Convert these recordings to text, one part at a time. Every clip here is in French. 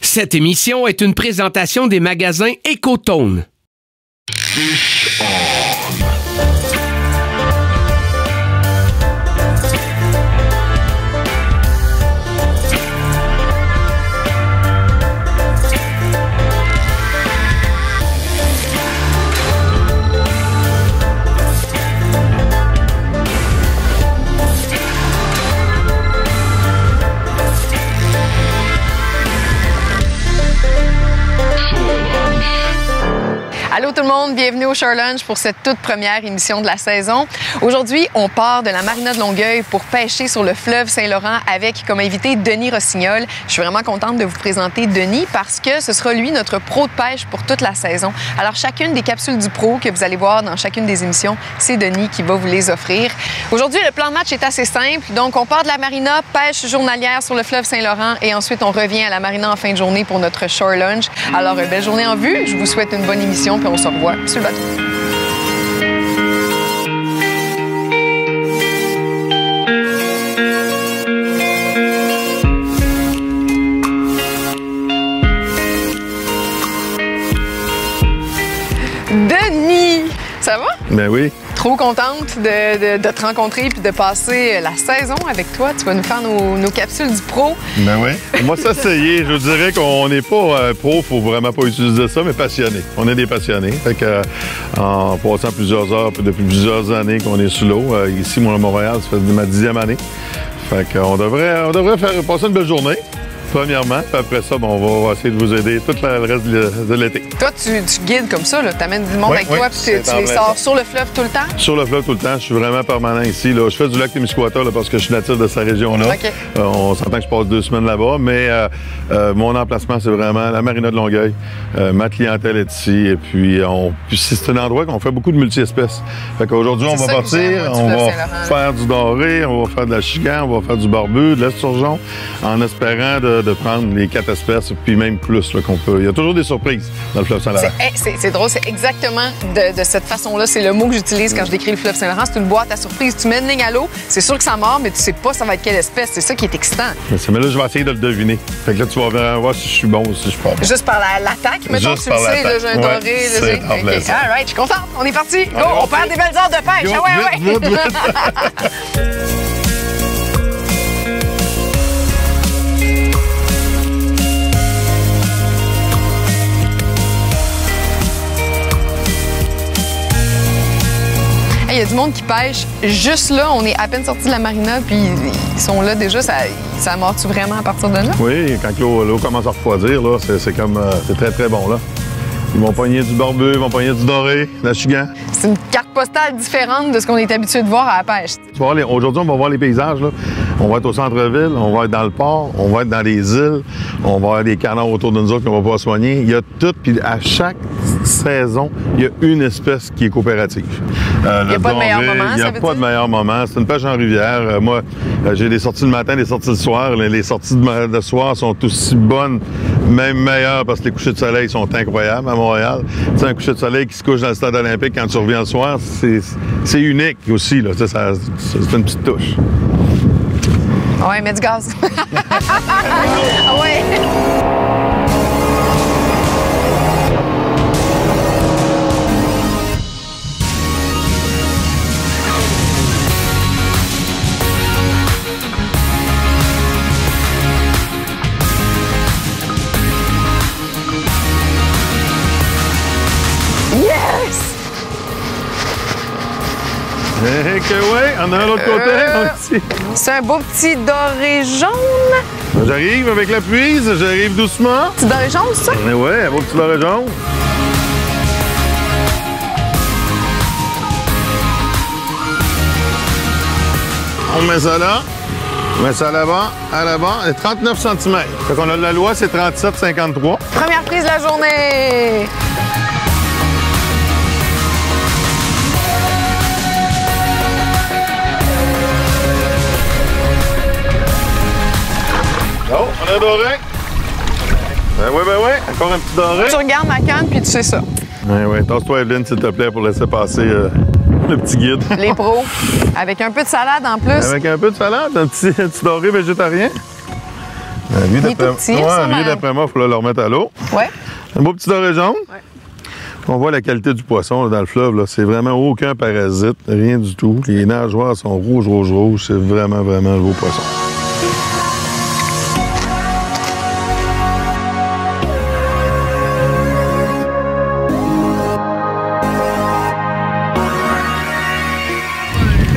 Cette émission est une présentation des magasins Ecotone. Allô tout le monde, bienvenue au Shore Lunch pour cette toute première émission de la saison. Aujourd'hui, on part de la marina de Longueuil pour pêcher sur le fleuve Saint-Laurent avec comme invité Denis Rossignol. Je suis vraiment contente de vous présenter Denis parce que ce sera lui notre pro de pêche pour toute la saison. Alors chacune des capsules du pro que vous allez voir dans chacune des émissions, c'est Denis qui va vous les offrir. Aujourd'hui, le plan de match est assez simple. Donc on part de la marina, pêche journalière sur le fleuve Saint-Laurent et ensuite on revient à la marina en fin de journée pour notre Shore Lunch. Alors belle journée en vue, je vous souhaite une bonne émission. On se revoit sur le bateau. Denis, ça va? Ben oui. Trop contente de te rencontrer et de passer la saison avec toi. Tu vas nous faire nos capsules du pro. Ben oui. Moi, ça, c'est y est. Je dirais qu'on n'est pas pro, faut vraiment pas utiliser ça, mais passionné. On est des passionnés. Fait que, en passant plusieurs heures, depuis plusieurs années qu'on est sous l'eau, ici, moi, à Montréal, ça fait ma 10e année. Fait qu'on devrait passer une belle journée. Premièrement, puis après ça, bon, on va essayer de vous aider tout le reste de l'été. Toi, tu guides comme ça, tu amènes du monde avec toi, puis tu les sors sur le fleuve tout le temps? Sur le fleuve tout le temps. Je suis vraiment permanent ici. Là. Je fais du lac Témiscouata parce que je suis natif de cette région-là. Okay. On s'entend que je passe 2 semaines là-bas, mais mon emplacement, c'est vraiment la marina de Longueuil. Ma clientèle est ici, et puis c'est un endroit qu'on fait beaucoup de multi-espèces. Fait qu'aujourd'hui, on va partir, on va faire du doré, on va faire de la chigan, on va faire du barbu, de l'esturgeon, en espérant de prendre les 4 espèces, puis même plus qu'on peut. Il y a toujours des surprises dans le fleuve Saint-Laurent. C'est drôle, c'est exactement de cette façon-là. C'est le mot que j'utilise quand je décris le fleuve Saint-Laurent. C'est une boîte à surprise. Tu mets une ligne à l'eau, c'est sûr que ça mord, mais tu sais pas ça va être quelle espèce. C'est ça qui est excitant. Mais là, je vais essayer de le deviner. Fait que là, tu vas voir si je suis bon ou si je suis pas bon. Juste par l'attaque, mettons, tu le sais, là, j'ai un doré. C'est all right, je suis contente. On est parti. Go, on perd des belles heures de pêche. Go, Il y a du monde qui pêche juste là. On est à peine sorti de la marina, puis ils sont là déjà. Ça mord-tu vraiment à partir de là? Oui, quand l'eau commence à refroidir, là, c'est très, très bon, là. Ils vont pogner du barbu, ils vont pogner du doré, de la chigan. C'est une carte postale différente de ce qu'on est habitué de voir à la pêche. Aujourd'hui, on va voir les paysages, là. On va être au centre-ville, on va être dans le port, on va être dans les îles, on va avoir des canards autour de nous autres qu'on va pouvoir soigner. Il y a tout, puis à chaque saison, il y a une espèce qui est coopérative. Il n'y a pas de meilleur moment, Il n'y a pas de meilleur moment. C'est une pêche en rivière. Moi, j'ai des sorties le matin, des sorties le soir. Les sorties de soir sont aussi bonnes, même meilleures, parce que les couchers de soleil sont incroyables à Montréal. Tu sais, un coucher de soleil qui se couche dans le stade olympique quand tu reviens le soir, c'est unique aussi, là. C'est une petite touche. Ouais, mets du gaz. Ah ouais. Yes! Eh que ouais, on a un autre côté. C'est un beau petit doré jaune. J'arrive avec la pluie, j'arrive doucement. Petit doré jaune, c'est ça? Eh ouais, un beau petit doré jaune. On met ça là. On met ça là-bas, à là-bas, 39 cm. Fait qu'on a de la loi, c'est 37,53. Première prise de la journée. Oh, on a doré. Ben oui. Encore un petit doré. Tu regardes ma canne puis tu sais ça. Oui. Tasse-toi, Evelyne, s'il te plaît, pour laisser passer le petit guide. Les pros. Avec un peu de salade en plus. Avec un peu de salade, un petit doré végétarien. Lui, il est tout petit, lui, d'après moi, il faut le remettre à l'eau. Ouais. Un beau petit doré jaune. Ouais. On voit la qualité du poisson là, dans le fleuve. C'est vraiment aucun parasite, rien du tout. Les nageoires sont rouges, rouges, rouges. C'est vraiment, vraiment un beau poisson.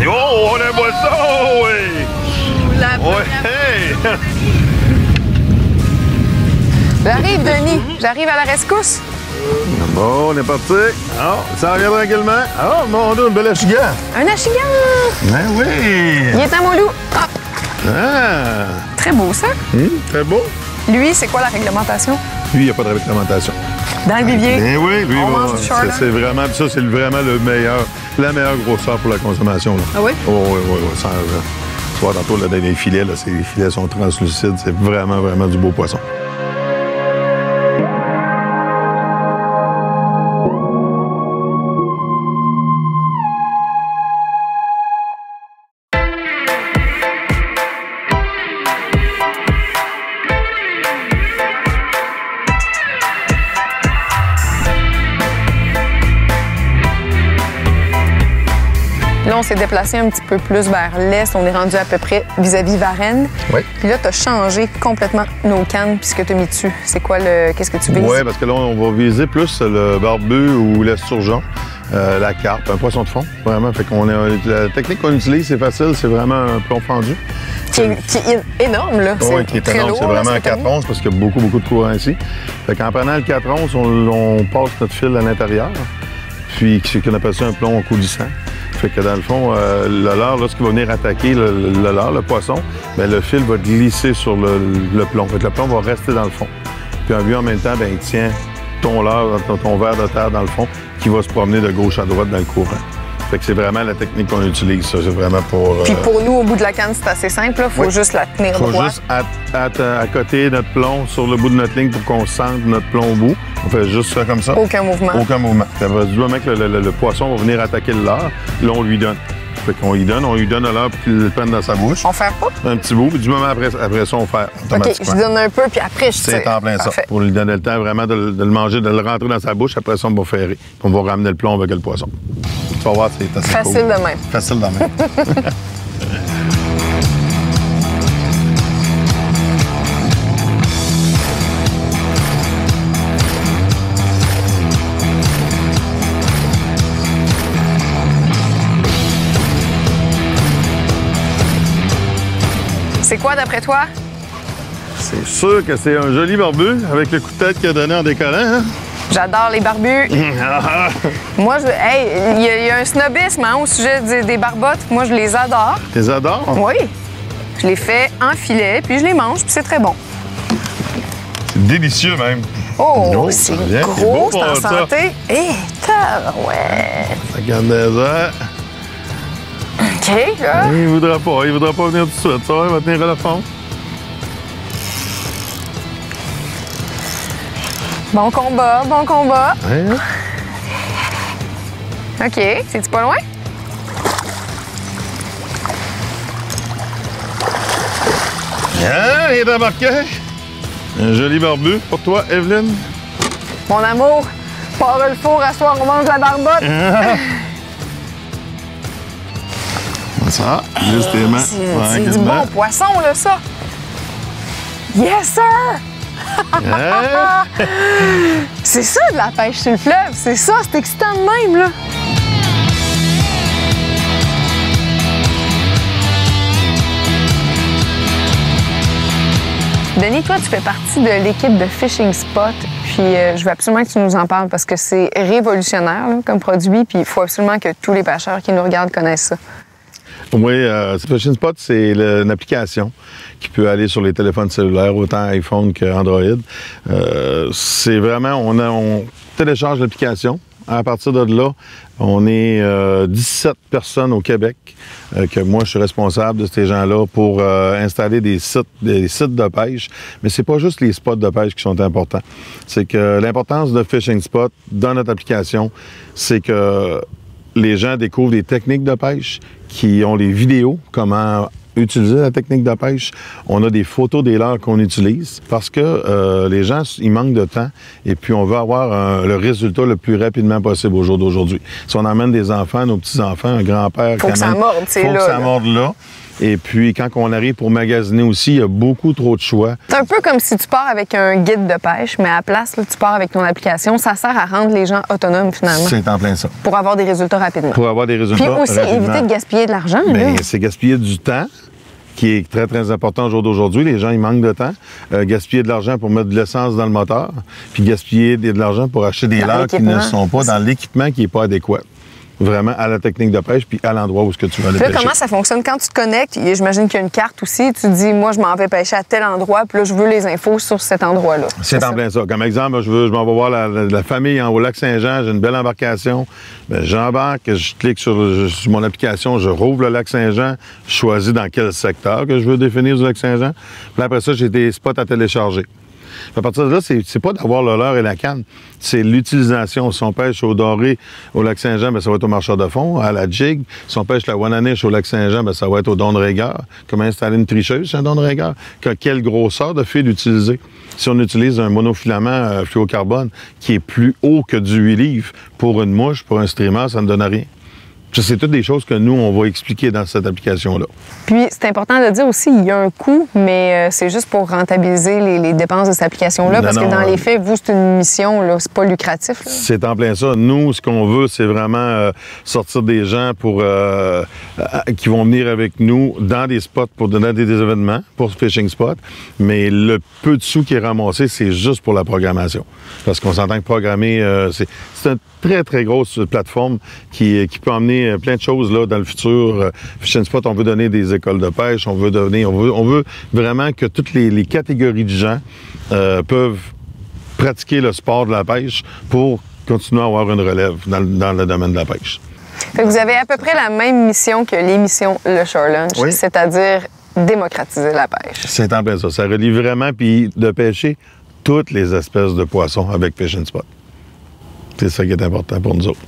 Oh, on a un poisson, oui! Ouais! J'arrive, Denis. J'arrive à la rescousse. Bon, on est parti. Oh, ça revient tranquillement. Oh, mon Dieu, une belle achigan. Un achigan. Ben oui. Il est à Molou. Hop. Ah. Très beau, ça. Très beau. Lui, c'est quoi la réglementation? Lui, il n'y a pas de réglementation. Dans le vivier. Ben oui, lui, on mange du Shoreline. c'est vraiment, ça, c'est vraiment la meilleure grosseur pour la consommation. Là. Ah oui? Oh, oui. Tu vois, tantôt, là, dans les filets, là, les filets sont translucides. C'est vraiment, vraiment du beau poisson. Là, on s'est déplacé un petit peu plus vers l'est. On est rendu à peu près vis-à-vis Varennes. Oui. Puis là, tu as changé complètement nos cannes puis ce que tu as mis dessus. C'est quoi qu'est-ce que tu vises? Oui, parce que là, on va viser plus le barbu ou l'esturgeon, la carpe, un poisson de fond, vraiment. Fait qu'on la technique qu'on utilise, c'est facile, c'est vraiment un plomb fendu. Qui est énorme, là. Oui, qui est très énorme. lourd, C'est vraiment là, un 4 onces parce qu'il y a beaucoup, beaucoup de courant ici. Fait qu'en prenant le 4 onces, on passe notre fil à l'intérieur, puis qu'on appelle ça un plomb coulissant. Fait que dans le fond, le leurre, lorsqu'il va venir attaquer le leurre, le poisson, bien, le fil va glisser sur le plomb. Fait que le plomb va rester dans le fond. Puis en même temps, bien, il tient ton leurre, ton verre de terre dans le fond, qui va se promener de gauche à droite dans le courant. Fait que c'est vraiment la technique qu'on utilise, ça. C'est vraiment pour... Puis pour nous, au bout de la canne, c'est assez simple. Il faut juste la tenir droite. Il faut juste accoter notre plomb sur le bout de notre ligne pour qu'on sente notre plomb au bout. On fait juste ça comme ça. Aucun mouvement. Aucun mouvement. Ça va du moment que le poisson va venir attaquer le leurre, là, on lui donne. Fait qu'on lui donne le leurre pour qu'il le prenne dans sa bouche. On ferme pas? Un petit bout, puis du moment après ça, on fait automatiquement. OK, je donne un peu, puis après, je tire. C'est en plein ça. Parfait. Pour lui donner le temps vraiment de le manger, de le rentrer dans sa bouche. Après ça, on va ferrer. Puis on va ramener le plomb avec le poisson. Tu vas voir, c'est assez Facile cool. de même. Facile de même. C'est quoi, d'après toi? C'est sûr que c'est un joli barbu avec le coup de tête qu'il a donné en décollant. Hein? J'adore les barbus. Moi, il y a un snobisme au sujet des barbottes. Moi, je les adore. Tu les adores? Oui. Je les fais en filet, puis je les mange, puis c'est très bon. C'est délicieux même. Oh, c'est bien, c'est gros, beau c'est en pour ça. santé. Hé, ouais. Regarde des heures. OK, là. Il voudra pas venir tout de suite. Ça va, il va tenir à la fond. Bon combat, bon combat. Ouais. OK, c'est-tu pas loin? Ah, il est embarqué. Un joli barbu pour toi, Evelyne. Mon amour, pars le four, à soir, on mange la barbotte. Ça, justement. C'est du bon poisson, là, ça. Yes, sir! Hein? C'est ça, de la pêche sur le fleuve. C'est ça, c'est excitant de même, là. Denis, toi, tu fais partie de l'équipe de Fishing Spot. Puis je veux absolument que tu nous en parles parce que c'est révolutionnaire là, comme produit. Puis il faut absolument que tous les pêcheurs qui nous regardent connaissent ça. Oui, Fishing Spot, c'est une application qui peut aller sur les téléphones cellulaires, autant iPhone qu'Android. C'est vraiment, on télécharge l'application. À partir de là, on est 17 personnes au Québec, que moi, je suis responsable de ces gens-là pour installer des sites de pêche. Mais c'est pas juste les spots de pêche qui sont importants. C'est que l'importance de Fishing Spot dans notre application, c'est que les gens découvrent des techniques de pêche, qui ont les vidéos, comment utiliser la technique de pêche. On a des photos des leurres qu'on utilise parce que les gens, ils manquent de temps et puis on veut avoir le résultat le plus rapidement possible au jour d'aujourd'hui. Si on emmène des enfants, nos petits-enfants, un grand-père... Faut que ça morde, c'est là. Faut que ça morde là. Et puis, quand on arrive pour magasiner aussi, il y a beaucoup trop de choix. C'est un peu comme si tu pars avec un guide de pêche, mais à la place, là, tu pars avec ton application. Ça sert à rendre les gens autonomes, finalement. C'est en plein ça. Pour avoir des résultats rapidement. Pour avoir des résultats rapidement. Puis aussi, éviter de gaspiller de l'argent. Bien, c'est gaspiller du temps, qui est très, très important au jour d'aujourd'hui. Les gens, ils manquent de temps. Gaspiller de l'argent pour mettre de l'essence dans le moteur, puis gaspiller de l'argent pour acheter des leurres qui ne sont pas dans l'équipement qui n'est pas adéquat. Vraiment à la technique de pêche puis à l'endroit où est-ce que tu vas aller pêcher. Comment ça fonctionne? Quand tu te connectes, j'imagine qu'il y a une carte aussi, tu te dis, moi, je m'en vais pêcher à tel endroit, puis là, je veux les infos sur cet endroit-là. C'est en plein ça. Comme exemple, je m'en vais voir la famille au lac Saint-Jean, j'ai une belle embarcation. Bien, j'embarque, je clique sur mon application, je rouvre le lac Saint-Jean, je choisis dans quel secteur que je veux définir du lac Saint-Jean. Puis après ça, j'ai des spots à télécharger. À partir de là, c'est pas d'avoir le leurre et la canne, c'est l'utilisation. Si on pêche au doré au lac Saint-Jean, bien, ça va être au marcheur de fond, à la jig. Si on pêche la Wananiche au lac Saint-Jean, bien, ça va être au don de rigueur. Comment installer une tricheuse sur un don de rigueur? Quelle grosseur de fil utiliser? Si on utilise un monofilament fluocarbone qui est plus haut que du 8 livres pour une mouche, pour un streamer, ça ne donne rien. C'est toutes des choses que nous, on va expliquer dans cette application-là. Puis, c'est important de dire aussi, il y a un coût, mais c'est juste pour rentabiliser les dépenses de cette application-là, parce que dans les faits, vous, c'est une mission, là, c'est pas lucratif. C'est en plein ça. Nous, ce qu'on veut, c'est vraiment sortir des gens qui vont venir avec nous dans des spots pour donner des événements, pour Fishing Spot, mais le peu de sous qui est ramassé, c'est juste pour la programmation. Parce qu'on s'entend que programmer, c'est une très, très grosse plateforme qui peut emmener plein de choses là, dans le futur. Fishing Spot, on veut donner des écoles de pêche, on veut vraiment que toutes les catégories de gens peuvent pratiquer le sport de la pêche pour continuer à avoir une relève dans le domaine de la pêche. Fait que vous avez à peu près la même mission que l'émission Le Shore Lunch, oui. C'est-à-dire démocratiser la pêche. C'est en plein ça. Ça relie vraiment, puis de pêcher toutes les espèces de poissons avec Fishing Spot. C'est ça qui est important pour nous autres.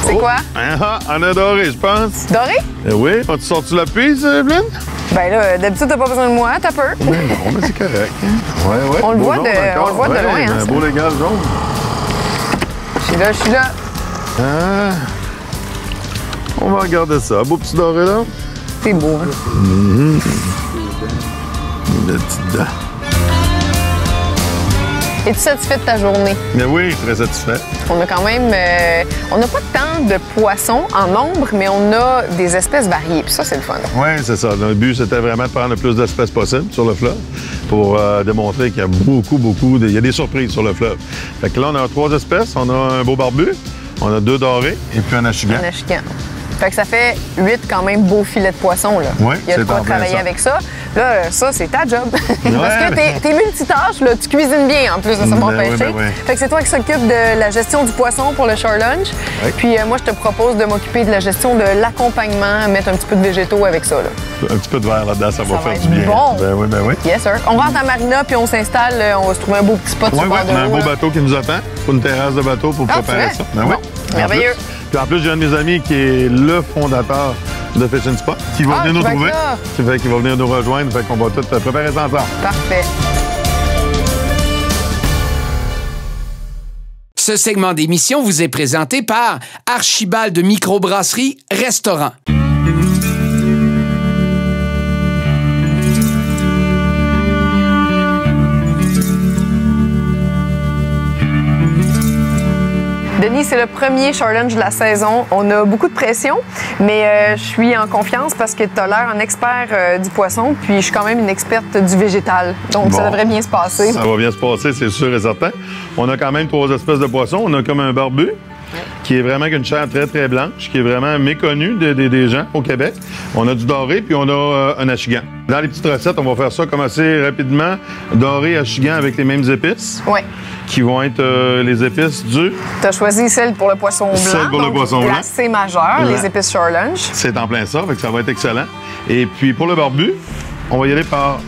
C'est quoi? On a doré, je pense. Doré? Oui. As-tu sorti la piste, Evelyne? Ben là, d'habitude, t'as pas besoin de moi, t'as peur. Ben non, mais c'est correct. Ouais. On le voit de loin, hein. Un beau légal jaune. Je suis là. On va regarder ça. Beau petit doré, là. C'est beau, hein? Une petite dent. Es-tu satisfait de ta journée? Mais oui, très satisfait. On a quand même... on n'a pas tant de poissons en nombre, mais on a des espèces variées. Puis ça, c'est le fun. Oui, c'est ça. Le but, c'était vraiment de prendre le plus d'espèces possible sur le fleuve pour démontrer qu'il y a beaucoup... Il y a des surprises sur le fleuve. Fait que là, on a 3 espèces. On a un beau barbu, on a 2 dorés et puis un achigan. Un achigan. Fait que ça fait 8 quand même beaux filets de poisson, là. Oui, il y a de quoi travailler avec ça. Là, ça, c'est ta job. Parce que t'es multitâche, là. Tu cuisines bien, en plus de savoir pêcher. Fait que c'est toi qui s'occupe de la gestion du poisson pour le Shore Lunch. Oui. Puis moi, je te propose de m'occuper de la gestion de l'accompagnement, mettre un petit peu de végétaux avec ça, là. Un petit peu de verre là-dedans, ça va faire du bien. Bon. Ben oui. Yes, sir. On rentre à Marina, puis on s'installe. On va se trouver un beau petit spot sur le bord de l'eau. On a un beau bateau qui nous attend, pour une terrasse de bateau pour préparer ça. Ben oui. Merveilleux. Puis en plus, j'ai un de mes amis qui est le fondateur de Fishing Spot, qui va venir nous trouver, qui va venir nous rejoindre, fait qu'on va tout préparer ça ensemble. Parfait. Ce segment d'émission vous est présenté par Archibald Microbrasserie Restaurant. Denis, c'est le premier Shore Lunch de la saison. On a beaucoup de pression, mais je suis en confiance parce que tu as l'air un expert du poisson, puis je suis quand même une experte du végétal. Donc, ça devrait bien se passer. Ça va bien se passer, c'est sûr et certain. On a quand même 3 espèces de poissons. On a comme un barbu, qui est vraiment une chair très, très blanche, qui est vraiment méconnue des gens au Québec. On a du doré, puis on a un achigan. Dans les petites recettes, on va faire ça comme assez rapidement. Doré, achigan avec les mêmes épices. Oui. Qui vont être les épices du... Tu as choisi celle pour le poisson blanc. Celle pour le poisson blanc. La C majeure, les épices Shore Lunch. C'est en plein ça, fait que ça va être excellent. Et puis pour le barbu, on va y aller par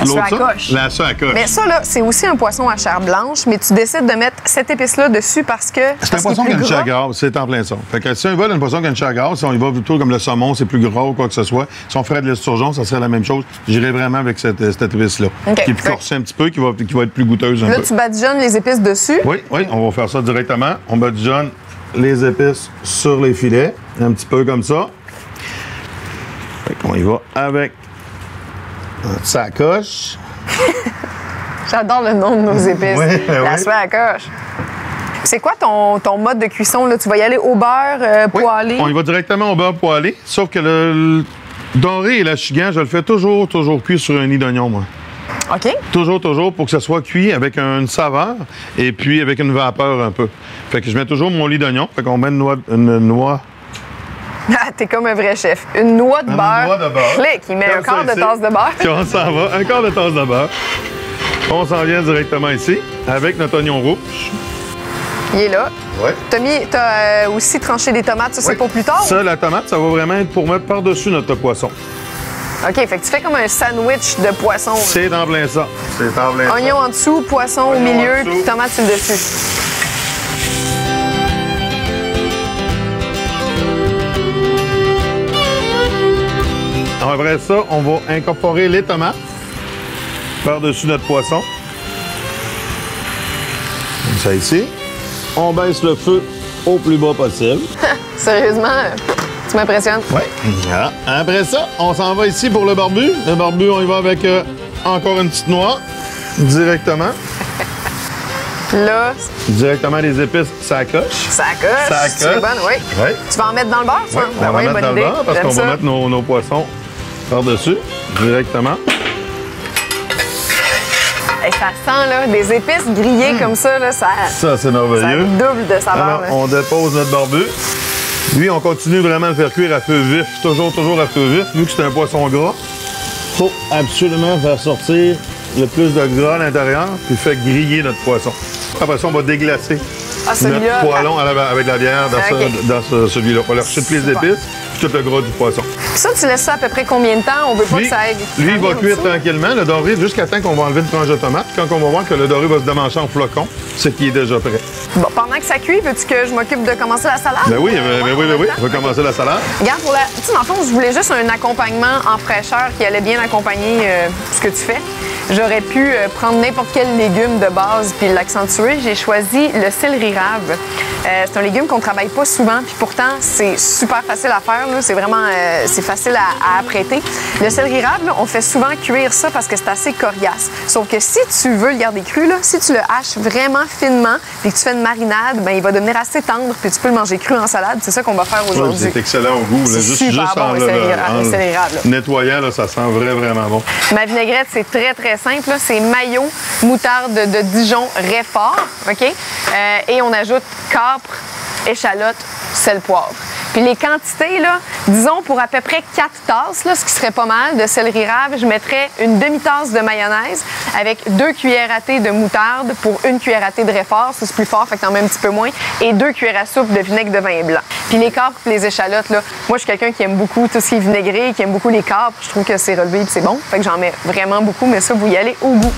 sueur à coche. La sueur à coche. Mais ça, là, c'est aussi un poisson à chair blanche, mais tu décides de mettre cette épice-là dessus parce que. C'est un poisson qui a une chair grasse, c'est en plein ça. Fait que si on va d'un poisson qui a une chair grasse, si on y va plutôt comme le saumon, c'est plus gras ou quoi que ce soit. Si on ferait de l'esturgeon, ça serait la même chose. J'irais vraiment avec cette épice-là. Okay. Qui est plus corsée un petit peu, qui va être plus goûteuse un peu. Là, tu badigeonnes les épices dessus. Oui, on va faire ça directement. On badigeonne les épices sur les filets, un petit peu comme ça. Fait qu'on y va avec notre sacoche. J'adore le nom de nos épices. Oui, la sueur à coche. C'est quoi ton mode de cuisson? Là? Tu vas y aller au beurre poêlé? On y va directement au beurre poêlé, sauf que le doré et l'achigan, je le fais toujours cuire sur un nid d'oignon, moi. OK. Toujours pour que ça soit cuit avec une saveur et puis avec une vapeur un peu. Fait que je mets toujours mon lit d'oignon. Fait qu'on met une noix. Ah, t'es comme un vrai chef. Une noix de beurre. Une noix de beurre. Clic, il met Comme un quart ça de ici. tasse de beurre. Puis on s'en va. Un quart de tasse de beurre. On s'en vient directement ici avec notre oignon rouge. Il est là. Oui. T'as aussi tranché des tomates, ça c'est pour plus tard? Ça, la tomate, ça va vraiment être pour mettre par-dessus notre poisson. OK, fait que tu fais comme un sandwich de poisson. C'est en plein ça. C'est en plein ça. Oignon en dessous, poisson au Oignon milieu, en dessous. puis tomate sur le dessus. Après ça, on va incorporer les tomates par-dessus notre poisson. Comme ça ici. On baisse le feu au plus bas possible. Sérieusement, tu m'impressionnes. Oui. Après ça, on s'en va ici pour le barbu. Le barbu, on y va avec encore une petite noix. Directement. Là, Directement les épices, ça coche. ça coche. Ça C'est coche. bonne, oui. Oui. Tu vas en mettre dans le beurre, ça? Oui, on va mettre dans le beurre parce qu'on va J'aime mettre nos poissons par-dessus, directement. ça. Et ça sent là, des épices grillées comme ça, là, ça Ça, c'est merveilleux. double de saveur. Alors, là. on dépose notre barbu. Lui, on continue vraiment de faire cuire à feu vif, toujours à feu vif. Vu que c'est un poisson gras, il faut absolument faire sortir le plus de gras à l'intérieur, puis faire griller notre poisson. Après ça, on va déglacer celui-là, notre poêlon avec la bière dans celui-là. On va leur chier les épices, puis tout le gras du poisson. Ça, tu laisses ça à peu près combien de temps? On veut pas que ça aille. Lui, il va cuire tranquillement, le doré, jusqu'à temps qu'on va enlever une tranche de tomate. Quand on va voir que le doré va se démancher en flocons, c'est qu'il est déjà prêt. Bon, pendant que ça cuit, veux-tu que je m'occupe de commencer la salade? Ben oui, on va commencer la salade. Regarde, pour la. Tu sais, dans le fond, je voulais juste un accompagnement en fraîcheur qui allait bien accompagner ce que tu fais. J'aurais pu prendre n'importe quel légume de base puis l'accentuer. J'ai choisi le céleri rave. C'est un légume qu'on travaille pas souvent, puis pourtant, c'est super facile à faire. C'est vraiment c'est facile à apprêter. Le céleri rave, là, on fait souvent cuire ça parce que c'est assez coriace. Sauf que si tu veux le garder cru, là, si tu le haches vraiment finement puis que tu fais une marinade, ben, il va devenir assez tendre puis tu peux le manger cru en salade. C'est ça qu'on va faire aujourd'hui. C'est excellent au goût. Là. C'est super bon, le céleri rave. Nettoyant, là, ça sent vraiment bon. Ma vinaigrette, c'est très simple. Là. C'est maillot, moutarde de Dijon, Réfort, OK? Et on ajoute capre, échalote, sel, poivre. Puis les quantités, là, disons pour à peu près 4 tasses, là, ce qui serait pas mal, de céleri rave, je mettrais une demi-tasse de mayonnaise avec 2 cuillères à thé de moutarde pour 1 cuillère à thé de Réfort, ça c'est plus fort, fait que t'en mets un petit peu moins, et 2 cuillères à soupe de vinaigre de vin blanc. Puis les capres et les échalotes, là, moi je suis quelqu'un qui aime beaucoup tout ce qui est vinaigré, qui aime beaucoup les capres, je trouve que c'est relevé et c'est bon, fait que j'en mets vraiment beaucoup, mais ça, vous y allez au goût.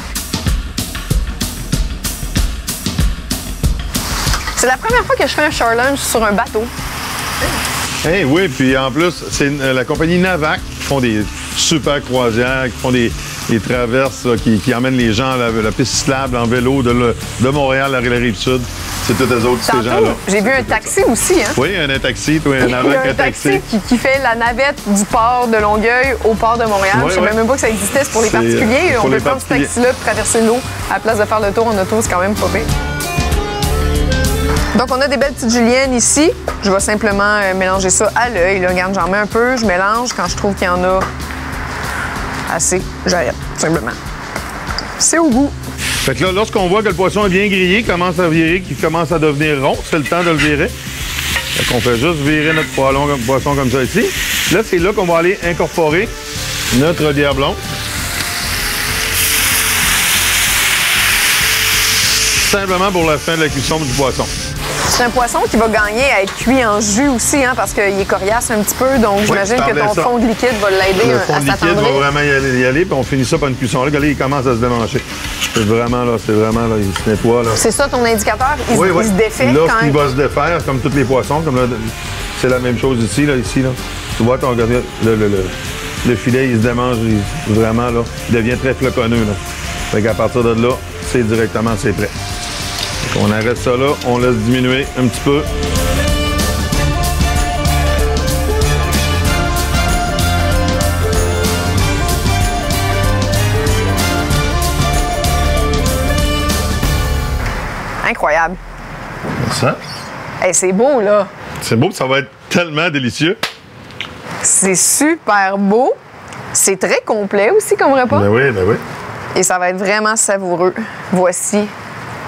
C'est la première fois que je fais un shore lunch sur un bateau. Hey, oui, puis en plus, c'est la compagnie Navac qui font des super croisières, qui font des traverses là, qui emmènent les gens à la piste cyclable en vélo de Montréal à la Rive-Sud. C'est tous les autres, ces gens-là. J'ai vu un taxi aussi, hein? Oui, un taxi, toi, un Navac, un taxi. Qui fait la navette du port de Longueuil au port de Montréal. Ouais, je savais même pas que ça existait, c'est pour les particuliers. On peut prendre ce taxi-là et traverser l'eau à la place de faire le tour en auto, c'est quand même pas pire. Donc, on a des belles petites juliennes ici. Je vais simplement mélanger ça à l'œil. Regarde, j'en mets un peu, je mélange. Quand je trouve qu'il y en a assez, j'arrête, simplement. C'est au goût. Fait que là, lorsqu'on voit que le poisson est bien grillé, commence à virer, qu'il commence à devenir rond, c'est le temps de le virer. Fait qu'on fait juste virer notre poisson comme ça ici. Là, c'est là qu'on va aller incorporer notre bière blonde. Simplement pour la fin de la cuisson du poisson. C'est un poisson qui va gagner à être cuit en jus aussi, hein, parce qu'il est coriace un petit peu, donc j'imagine que ton fond de liquide va l'aider à s'attendrir. Le fond de liquide va vraiment y aller, puis on finit ça par une cuisson. Là, il commence à se démancher. C'est vraiment, là, il se nettoie. C'est ça ton indicateur? Il se défait là, quand il va se défaire, comme tous les poissons. C'est la même chose ici, là. Tu vois, le filet, il se démange vraiment, là. Il devient très floconneux, là. Fait qu'à partir de là, c'est prêt. On arrête ça là, on laisse diminuer un petit peu. Incroyable. Ça? Hey, c'est beau, là. C'est beau, ça va être tellement délicieux. C'est super beau. C'est très complet aussi comme repas. Ben oui. Et ça va être vraiment savoureux. Voici,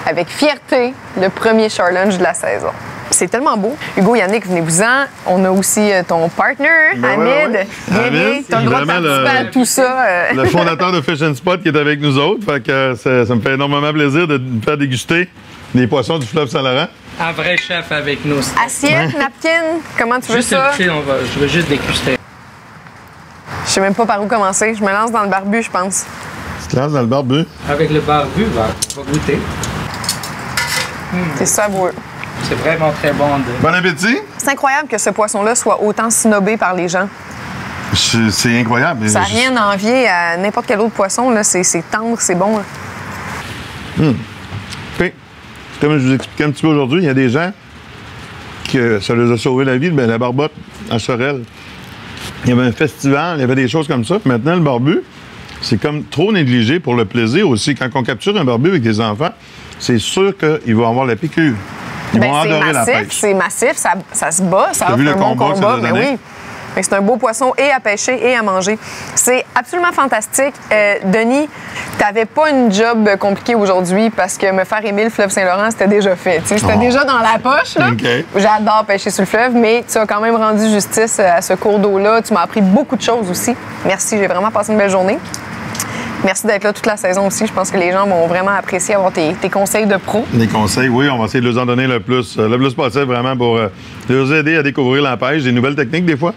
avec fierté, le premier Char Lunch de la saison. C'est tellement beau. Hugo, Yannick, venez-vous-en. On a aussi ton partner, Hamid. Viens, tu as le droit de participer à tout ça. Le fondateur de Fish and Spot qui est avec nous autres. Fait que ça me fait énormément plaisir de me faire déguster les poissons du fleuve Saint-Laurent. Un vrai chef avec nous. Assiette, napkin, comment tu veux ça? Juste je veux juste déguster. Je sais même pas par où commencer. Je me lance dans le barbu, je pense. Tu te lances dans le barbu? Avec le barbu, on va goûter. C'est savoureux. C'est vraiment très bon. Bon appétit! C'est incroyable que ce poisson-là soit autant snobé par les gens. C'est incroyable. Ça n'a rien à envier à n'importe quel autre poisson. C'est tendre, c'est bon. Okay. Comme je vous expliquais un petit peu aujourd'hui, il y a des gens que ça les a sauvé la vie. La barbotte à Sorel. Il y avait un festival, il y avait des choses comme ça. Puis maintenant, le barbu, c'est comme trop négligé pour le plaisir aussi. Quand on capture un barbu avec des enfants, c'est sûr qu'ils vont avoir la piqûre. Ils vont adorer la pêche. C'est massif, ça se bat, ça offre un bon combat. Mais oui. C'est un beau poisson et à pêcher et à manger. C'est absolument fantastique. Denis, t'avais pas une job compliquée aujourd'hui parce que me faire aimer le fleuve Saint-Laurent, c'était déjà fait. C'était déjà dans la poche. Là. Okay. J'adore pêcher sur le fleuve, mais tu as quand même rendu justice à ce cours d'eau-là. Tu m'as appris beaucoup de choses aussi. Merci, j'ai vraiment passé une belle journée. Merci d'être là toute la saison aussi. Je pense que les gens vont vraiment apprécier avoir tes conseils de pro. Les conseils, oui. On va essayer de leur en donner le plus possible vraiment pour les aider à découvrir la pêche, des nouvelles techniques des fois.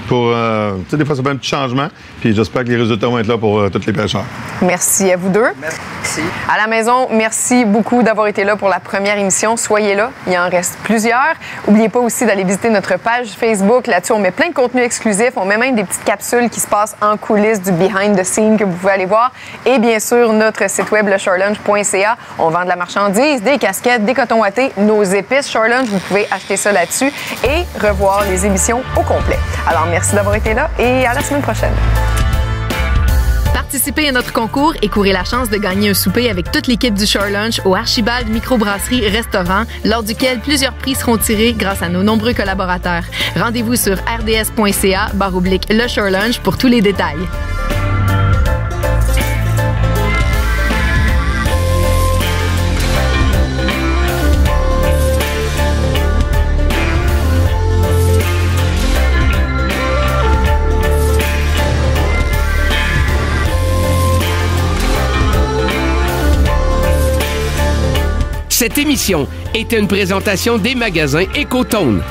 Des fois, ça fait un petit changement. Puis j'espère que les résultats vont être là pour tous les pêcheurs. Merci à vous deux. Merci. À la maison, merci beaucoup d'avoir été là pour la première émission. Soyez là, il en reste plusieurs. N'oubliez pas aussi d'aller visiter notre page Facebook. Là-dessus, on met plein de contenus exclusifs. On met même des petites capsules qui se passent en coulisses du behind the scene que vous pouvez aller voir. Et bien sûr, notre site web, lecharlunch.ca. On vend de la marchandise, des casquettes, des cotons wattés, nos épices Char Lunch. Vous pouvez acheter ça là-dessus et revoir les émissions au complet. Alors, merci d'avoir été là et à la semaine prochaine. Participez à notre concours et courez la chance de gagner un souper avec toute l'équipe du Char Lunch au Archibald Microbrasserie Restaurant, lors duquel plusieurs prix seront tirés grâce à nos nombreux collaborateurs. Rendez-vous sur rds.ca/le Char Lunch pour tous les détails. Cette émission est une présentation des magasins Écotone.